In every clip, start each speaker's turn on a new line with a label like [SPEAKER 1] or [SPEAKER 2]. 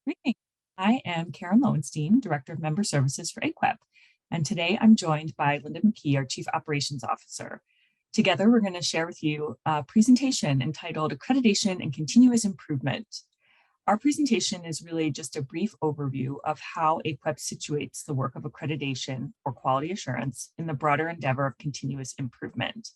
[SPEAKER 1] Great. I am Karen Lowenstein, Director of Member Services for AAQEP, and today I'm joined by Linda McKee, our Chief Operations Officer. Together, we're going to share with you a presentation entitled Accreditation and Continuous Improvement. Our presentation is really just a brief overview of how AAQEP situates the work of accreditation or quality assurance in the broader endeavor of continuous improvement.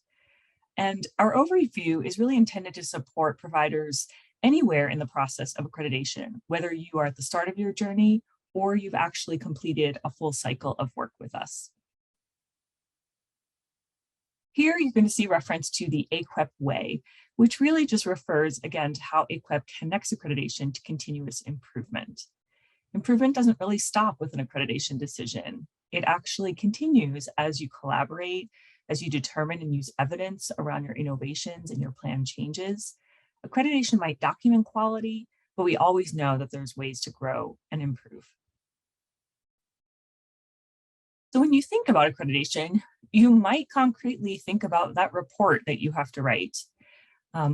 [SPEAKER 1] And our overview is really intended to support providers anywhere in the process of accreditation, whether you are at the start of your journey or you've actually completed a full cycle of work with us. Here you're going to see reference to the AAQEP way, which really just refers again to how AAQEP connects accreditation to continuous improvement. Improvement doesn't really stop with an accreditation decision. It actually continues as you collaborate, as you determine and use evidence around your innovations and your plan changes. Accreditation might document quality, but we always know that there's ways to grow and improve. So when you think about accreditation, you might concretely think about that report that you have to write.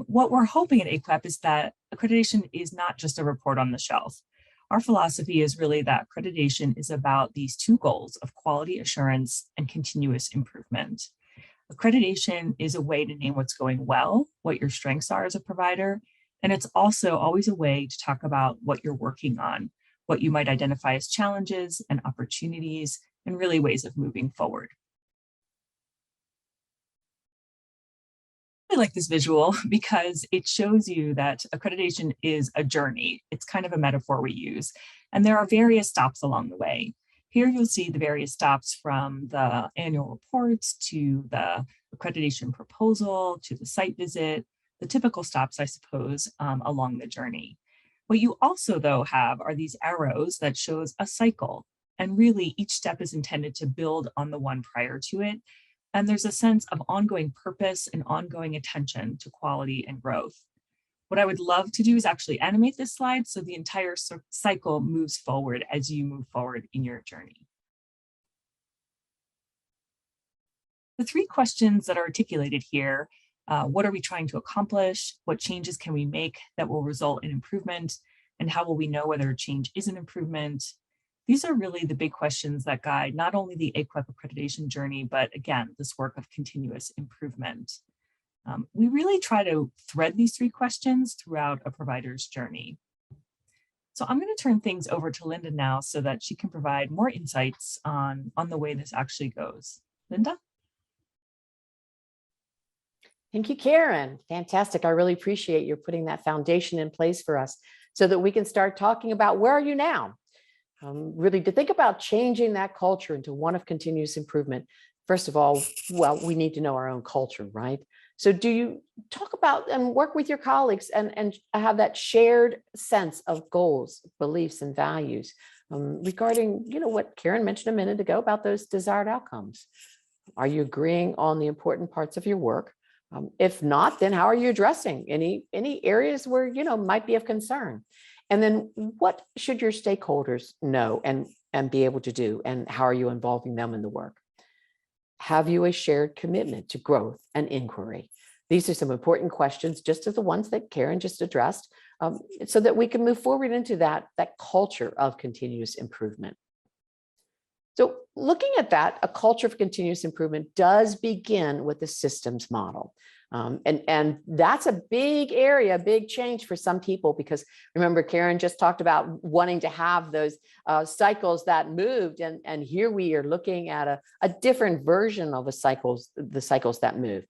[SPEAKER 1] What we're hoping at AAQEP is that accreditation is not just a report on the shelf. Our philosophy is really that accreditation is about these two goals of quality assurance and continuous improvement. Accreditation is a way to name what's going well, what your strengths are as a provider, and it's also always a way to talk about what you're working on, what you might identify as challenges and opportunities, and really ways of moving forward. I like this visual because it shows you that accreditation is a journey. It's kind of a metaphor we use, and there are various stops along the way. Here you'll see the various stops from the annual reports to the accreditation proposal to the site visit, the typical stops, I suppose, along the journey. What you also, though, have are these arrows that shows a cycle, and really each step is intended to build on the one prior to it. And there's a sense of ongoing purpose and ongoing attention to quality and growth. What I would love to do is actually animate this slide so the entire cycle moves forward as you move forward in your journey. The three questions that are articulated here, what are we trying to accomplish? What changes can we make that will result in improvement? And how will we know whether a change is an improvement? These are really the big questions that guide not only the AAQEP accreditation journey, but again, this work of continuous improvement. We really try to thread these three questions throughout a provider's journey. So I'm going to turn things over to Linda now so that she can provide more insights on the way this actually goes. Linda?
[SPEAKER 2] Thank you, Karen. Fantastic. I really appreciate you putting that foundation in place for us so that we can start talking about where are you now? Really to think about changing that culture into one of continuous improvement. First of all, well, we need to know our own culture, right? So do you talk about and work with your colleagues and have that shared sense of goals, beliefs, and values regarding, what Karen mentioned a minute ago about those desired outcomes? Are you agreeing on the important parts of your work? If not, then how are you addressing any areas where, might be of concern? And then what should your stakeholders know and be able to do? And how are you involving them in the work? Have you a shared commitment to growth and inquiry? These are some important questions, just as the ones that Karen just addressed, so that we can move forward into that culture of continuous improvement. So looking at that, a culture of continuous improvement does begin with the systems model. And that's a big area, big change for some people, because remember, Karen just talked about wanting to have those cycles that moved. And here we are looking at a different version of the cycles that move.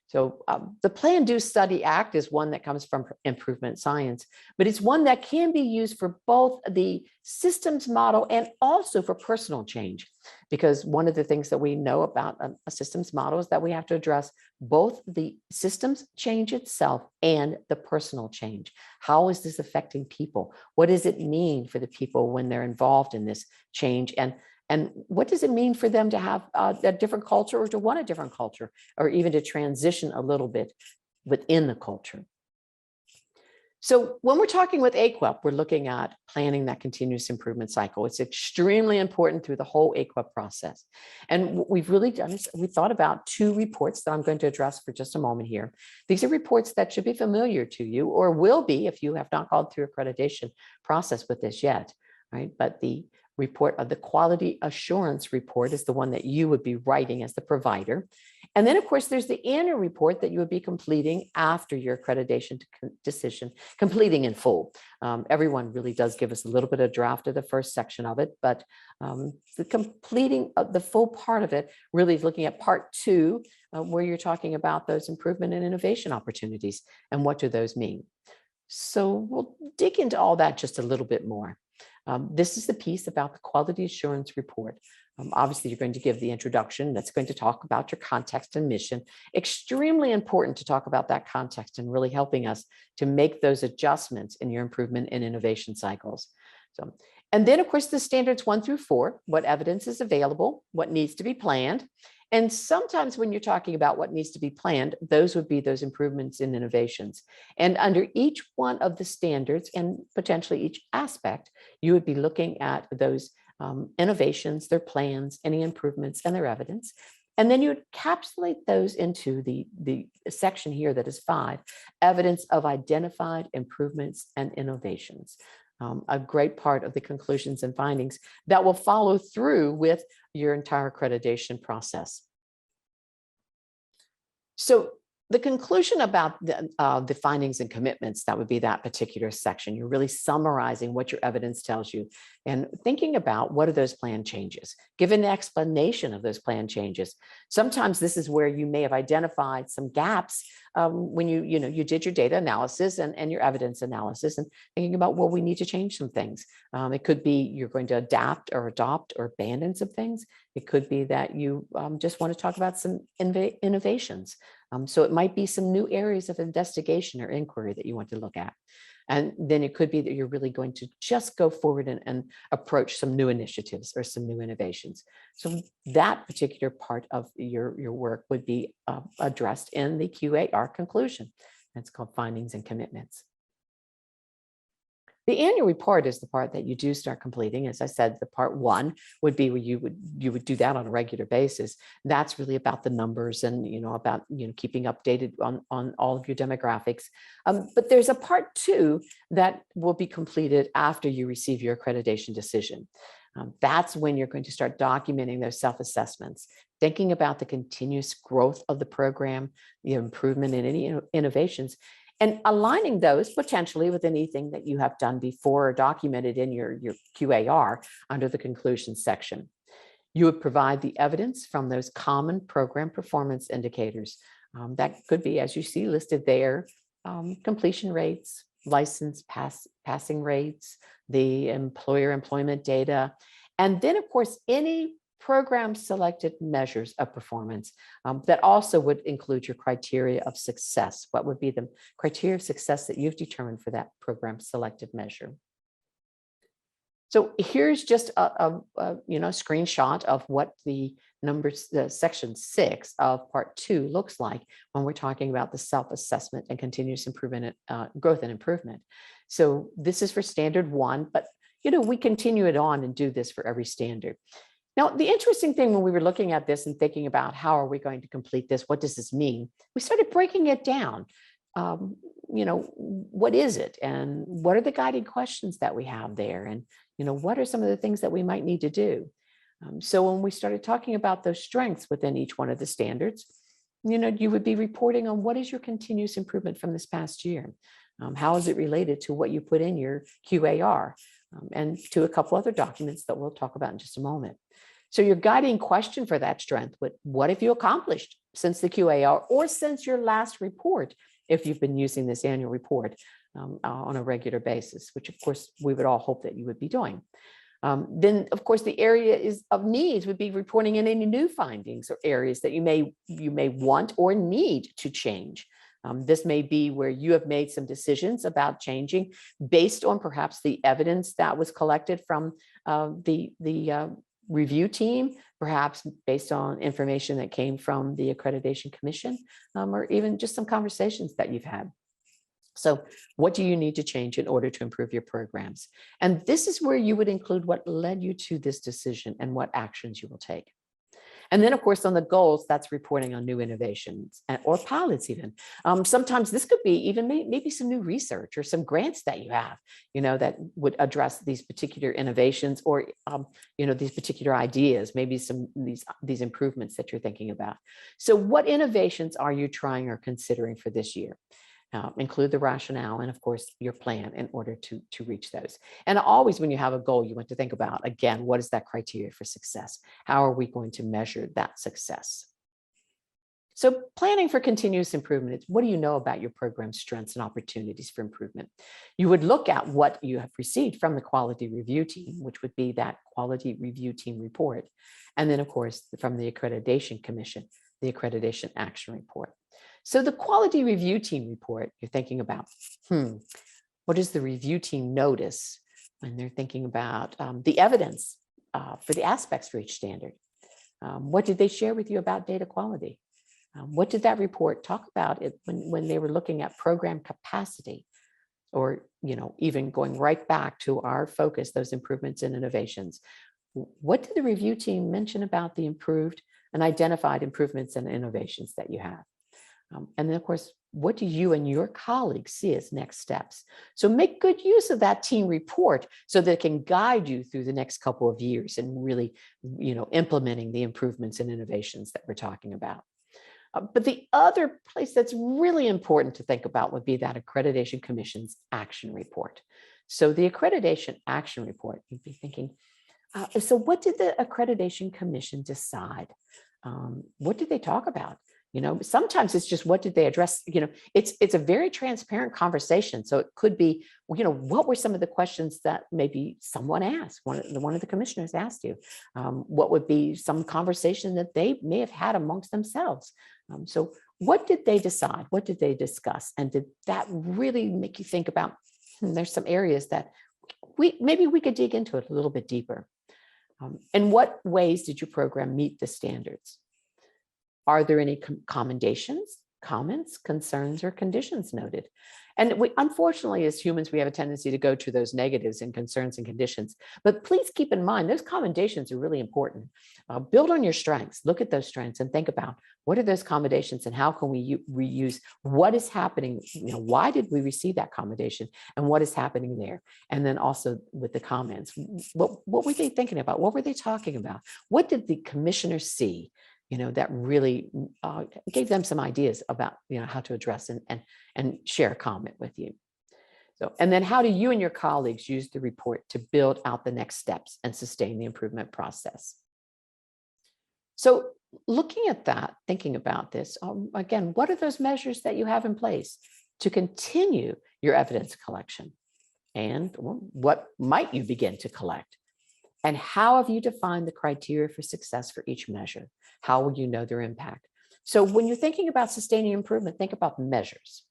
[SPEAKER 2] So the Plan, Do, Study, Act is one that comes from improvement science, but it's one that can be used for both the systems model and also for personal change. Because one of the things that we know about a systems model is that we have to address both the systems change itself and the personal change. How is this affecting people? What does it mean for the people when they're involved in this change? And what does it mean for them to have a different culture, or to want a different culture, or even to transition a little bit within the culture? So when we're talking with AAQEP, we're looking at planning that continuous improvement cycle. It's extremely important through the whole AAQEP process. And what we've really done is we thought about 2 reports that I'm going to address for just a moment here. These are reports that should be familiar to you, or will be if you have not gone through accreditation process with this yet, right? But the report of the quality assurance report is the one that you would be writing as the provider. And then, of course, there's the annual report that you would be completing after your accreditation decision, completing in full. Everyone really does give us a little bit of draft of the first section of it, but the completing of the full part of it really is looking at part 2, where you're talking about those improvement and innovation opportunities and what do those mean. So we'll dig into all that just a little bit more. This is the piece about the quality assurance report. Obviously, you're going to give the introduction that's going to talk about your context and mission. Extremely important to talk about that context and really helping us to make those adjustments in your improvement and innovation cycles. So, and then, of course, the standards 1 through 4, what evidence is available, what needs to be planned. And sometimes when you're talking about what needs to be planned, those would be those improvements in innovations. And under each one of the standards and potentially each aspect, you would be looking at those innovations, their plans, any improvements, and their evidence. And then you would encapsulate those into the section here that is 5, evidence of identified improvements and innovations. A great part of the conclusions and findings that will follow through with your entire accreditation process. So the conclusion about the findings and commitments, that would be that particular section. You're really summarizing what your evidence tells you and thinking about what are those plan changes, give an explanation of those plan changes. Sometimes this is where you may have identified some gaps when you did your data analysis and your evidence analysis and thinking about, well, we need to change some things. It could be you're going to adapt or adopt or abandon some things. It could be that you just want to talk about some innovations. So it might be some new areas of investigation or inquiry that you want to look at. And then it could be that you're really going to just go forward and approach some new initiatives or some new innovations. So that particular part of your work would be addressed in the QAR conclusion. That's called findings and commitments. The annual report is the part that you do start completing. As I said, the part 1 would be where you would do that on a regular basis. That's really about the numbers and about keeping updated on all of your demographics. But there's a part 2 that will be completed after you receive your accreditation decision. That's when you're going to start documenting those self-assessments, thinking about the continuous growth of the program, the improvement in any innovations, and aligning those potentially with anything that you have done before or documented in your QAR under the conclusion section. You would provide the evidence from those common program performance indicators. That could be, as you see listed there, completion rates, license passing rates, the employer employment data, and then, of course, any program selected measures of performance that also would include your criteria of success. What would be the criteria of success that you've determined for that program selected measure? So here's just a screenshot of what the numbers, the section 6 of part 2 looks like when we're talking about the self-assessment and continuous improvement, growth and improvement. So this is for standard 1, but we continue it on and do this for every standard. Now, the interesting thing when we were looking at this and thinking about how are we going to complete this, what does this mean? We started breaking it down. What is it? And what are the guiding questions that we have there? And, what are some of the things that we might need to do? So when we started talking about those strengths within each one of the standards, you would be reporting on what is your continuous improvement from this past year? How is it related to what you put in your QAR? And to a couple other documents that we'll talk about in just a moment. So your guiding question for that strength, what have you accomplished since the QAR or since your last report, if you've been using this annual report on a regular basis, which of course we would all hope that you would be doing. Then of course the area of needs would be reporting in any new findings or areas that you may want or need to change. This may be where you have made some decisions about changing based on perhaps the evidence that was collected from the review team, perhaps based on information that came from the Accreditation Commission, or even just some conversations that you've had. So what do you need to change in order to improve your programs? And this is where you would include what led you to this decision and what actions you will take. And then, of course, on the goals, that's reporting on new innovations or pilots even. Sometimes this could be even maybe some new research or some grants that you have, that would address these particular innovations or, these particular ideas, maybe some these improvements that you're thinking about. So what innovations are you trying or considering for this year? Include the rationale and, of course, your plan in order to reach those. And always when you have a goal, you want to think about, again, what is that criteria for success? How are we going to measure that success? So planning for continuous improvement is, what do you know about your program's strengths and opportunities for improvement? You would look at what you have received from the quality review team, which would be that quality review team report. And then, of course, from the Accreditation Commission, the Accreditation Action Report. So the quality review team report, you're thinking about, what does the review team notice when they're thinking about the evidence for the aspects for each standard? What did they share with you about data quality? What did that report talk about when they were looking at program capacity? Or, even going right back to our focus, those improvements and innovations. What did the review team mention about the improved and identified improvements and innovations that you have? And then, of course, what do you and your colleagues see as next steps? So make good use of that team report so that it can guide you through the next couple of years and really, implementing the improvements and innovations that we're talking about. But the other place that's really important to think about would be that Accreditation Commission's action report. So the Accreditation Action Report, you'd be thinking, so what did the Accreditation Commission decide? What did they talk about? Sometimes it's just, what did they address? It's a very transparent conversation. So it could be, what were some of the questions that maybe someone asked, one of the commissioners asked you? What would be some conversation that they may have had amongst themselves? So what did they decide? What did they discuss? And did that really make you think about, there's some areas that maybe we could dig into it a little bit deeper. In what ways did your program meet the standards? Are there any commendations, comments, concerns, or conditions noted? And unfortunately, as humans, we have a tendency to go to those negatives and concerns and conditions. But please keep in mind, those commendations are really important. Build on your strengths. Look at those strengths and think about, what are those commendations and how can we reuse what is happening? Why did we receive that commendation and what is happening there? And then also with the comments, what were they thinking about? What were they talking about? What did the commissioners see? That really gave them some ideas about, how to address and share a comment with you. So, and then how do you and your colleagues use the report to build out the next steps and sustain the improvement process? So looking at that, thinking about this, again, what are those measures that you have in place to continue your evidence collection? And what might you begin to collect? And how have you defined the criteria for success for each measure? How will you know their impact? So when you're thinking about sustaining improvement, think about measures.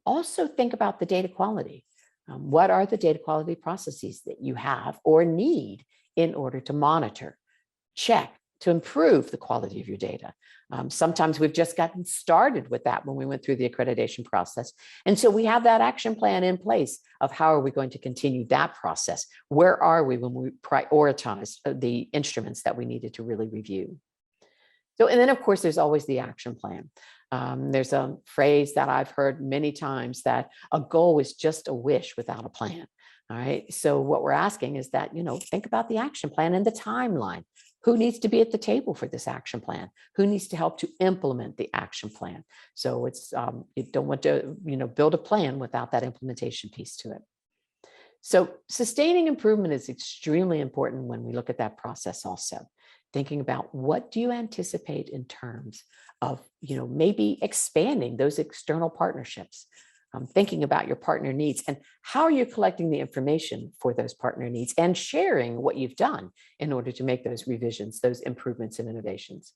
[SPEAKER 2] Also think about the data quality. What are the data quality processes that you have or need in order to monitor, check, to improve the quality of your data? Sometimes we've just gotten started with that when we went through the accreditation process. And so we have that action plan in place of how are we going to continue that process? Where are we when we prioritize the instruments that we needed to really review? So, and then of course, there's always the action plan. There's a phrase that I've heard many times that a goal is just a wish without a plan. All right. So what we're asking is that, think about the action plan and the timeline. Who needs to be at the table for this action plan? Who needs to help to implement the action plan? So it's, you don't want to, build a plan without that implementation piece to it. So sustaining improvement is extremely important when we look at that process also. Thinking about what do you anticipate in terms of, maybe expanding those external partnerships, thinking about your partner needs and how are you collecting the information for those partner needs and sharing what you've done in order to make those revisions, those improvements and innovations.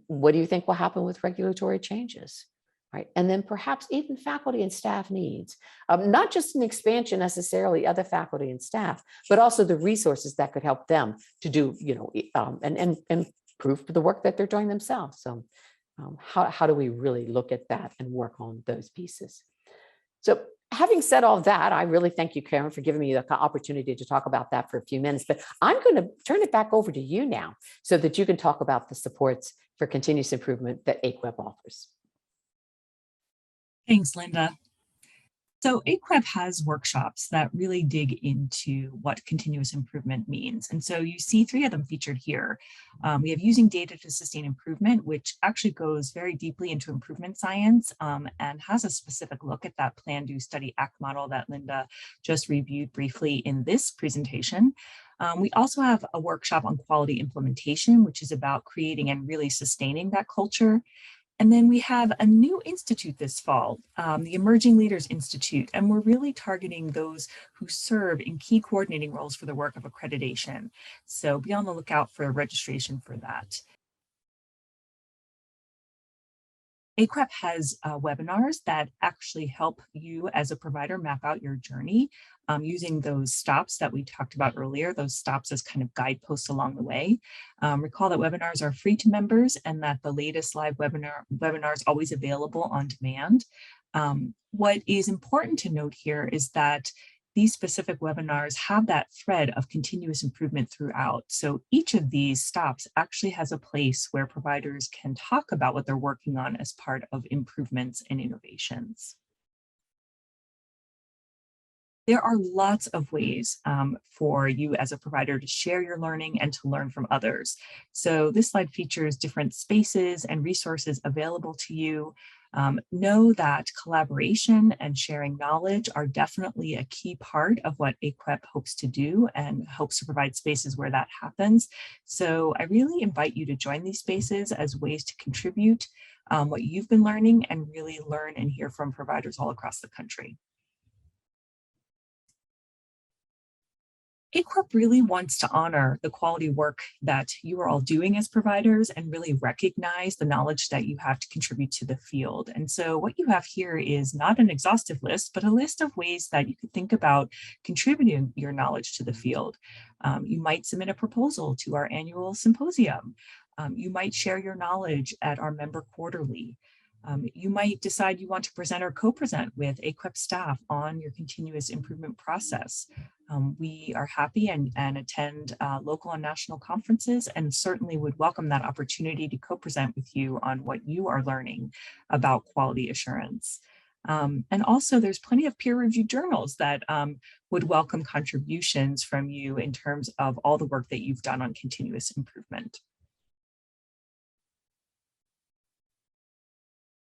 [SPEAKER 2] What do you think will happen with regulatory changes? Right. And then perhaps even faculty and staff needs, not just an expansion necessarily of the faculty and staff, but also the resources that could help them to do, and improve the work that they're doing themselves. So how do we really look at that and work on those pieces? So having said all that, I really thank you, Karen, for giving me the opportunity to talk about that for a few minutes, but I'm going to turn it back over to you now so that you can talk about the supports for continuous improvement that AAQEP offers.
[SPEAKER 1] Thanks, Linda. So AAQEP has workshops that really dig into what continuous improvement means. And so you see 3 of them featured here. We have using data to sustain improvement, which actually goes very deeply into improvement science and has a specific look at that plan, do, study, act model that Linda just reviewed briefly in this presentation. We also have a workshop on quality implementation, which is about creating and really sustaining that culture. And then we have a new institute this fall, the Emerging Leaders Institute, and we're really targeting those who serve in key coordinating roles for the work of accreditation. So be on the lookout for registration for that. AAQEP has webinars that actually help you as a provider map out your journey using those stops that we talked about earlier, those stops as kind of guideposts along the way. Recall that webinars are free to members and that the latest live webinar is always available on demand. What is important to note here is that these specific webinars have that thread of continuous improvement throughout. So each of these stops actually has a place where providers can talk about what they're working on as part of improvements and innovations. There are lots of ways for you as a provider to share your learning and to learn from others. So this slide features different spaces and resources available to you. Know that collaboration and sharing knowledge are definitely a key part of what AAQEP hopes to do and hopes to provide spaces where that happens. So I really invite you to join these spaces as ways to contribute what you've been learning and really learn and hear from providers all across the country. AAQEP really wants to honor the quality work that you are all doing as providers and really recognize the knowledge that you have to contribute to the field. And so what you have here is not an exhaustive list, but a list of ways that you could think about contributing your knowledge to the field. You might submit a proposal to our annual symposium. You might share your knowledge at our member quarterly. You might decide you want to present or co-present with AAQEP staff on your continuous improvement process. We are happy and attend local and national conferences and certainly would welcome that opportunity to co-present with you on what you are learning about quality assurance. And also there's plenty of peer-reviewed journals that would welcome contributions from you in terms of all the work that you've done on continuous improvement.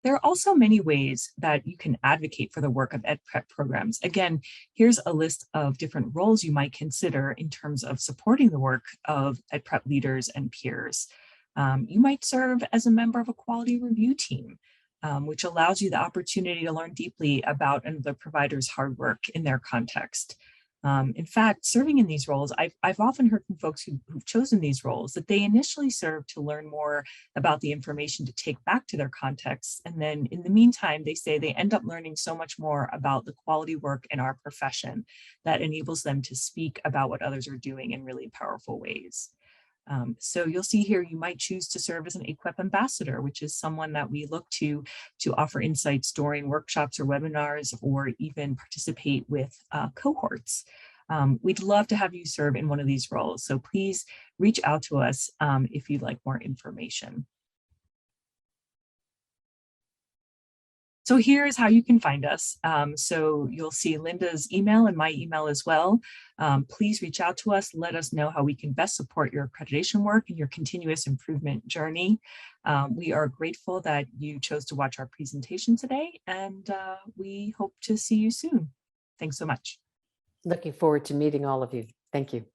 [SPEAKER 1] There are also many ways that you can advocate for the work of EdPrep programs. Again, here's a list of different roles you might consider in terms of supporting the work of EdPrep leaders and peers. You might serve as a member of a quality review team, which allows you the opportunity to learn deeply about another provider's hard work in their context. In fact, serving in these roles, I've often heard from folks who've chosen these roles that they initially serve to learn more about the information to take back to their contexts. And then in the meantime, they say they end up learning so much more about the quality work in our profession that enables them to speak about what others are doing in really powerful ways. So you'll see here, you might choose to serve as an AAQEP ambassador, which is someone that we look to offer insights during workshops or webinars, or even participate with cohorts. We'd love to have you serve in one of these roles. So please reach out to us if you'd like more information. So here's how you can find us. So you'll see Linda's email and my email as well. Please reach out to us. Let us know how we can best support your accreditation work and your continuous improvement journey. We are grateful that you chose to watch our presentation today, and we hope to see you soon. Thanks so much.
[SPEAKER 2] Looking forward to meeting all of you. Thank you.